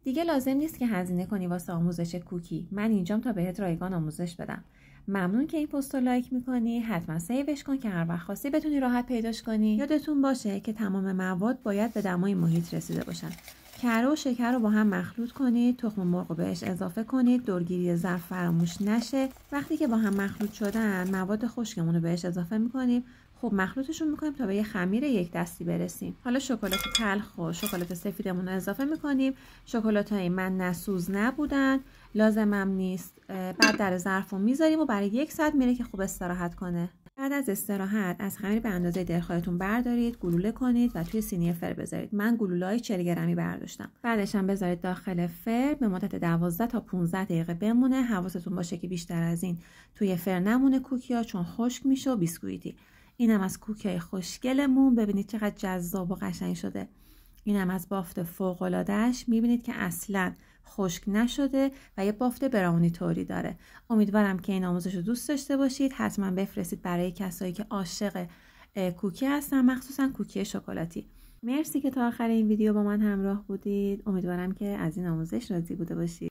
دیگه لازم نیست که هزینه کنی واسه آموزش کوکی. من اینجام تا بهت رایگان آموزش بدم. ممنون که این پست رو لایک میکنی. حتما سیوش کن که هر وقت خواستی بتونی راحت پیداش کنی. یادتون باشه که تمام مواد باید به دمای محیط رسیده باشن. کره و شکر رو با هم مخلوط کنید، تخم مرغ رو بهش اضافه کنید، دورگیری ظرف فراموش نشه. وقتی که با هم مخلوط شدن، مواد خشکمون رو بهش اضافه میکنیم. خب مخلوطشون میکنیم تا به یه خمیر یک دستی برسیم. حالا شکلات تلخ و شکلات سفیدمون رو اضافه میکنیم. شکلاتای من نسوز نبودن، لازمم نیست. بعد در ظرف رو میذاریم و برای 1 ساعت میره که خوب استراحت کنه. بعد از استراحت از خمیر به اندازه دلخواهتون بردارید، گلوله کنید و توی سینی فر بذارید. من گلوله‌های 40 گرمی برداشتم. بعدش هم بذارید داخل فر به مدت 12 تا 15 دقیقه بمونه. حواستون باشه که بیشتر از این توی فر نمونه کوکی‌ها، چون خشک میشه و بیسکویتی. اینم از کوکی‌های خوشگلمون. ببینید چقدر جذاب و قشنگ شده. اینم از بافت فوق‌العاده‌اش. میبینید که اصلاً خشک نشده و یه بافت براونی طوری داره. امیدوارم که این آموزش رو دوست داشته باشید. حتما بفرستید برای کسایی که عاشق کوکی هستن، مخصوصا کوکی شکلاتی. مرسی که تا آخر این ویدیو با من همراه بودید. امیدوارم که از این آموزش راضی بوده باشید.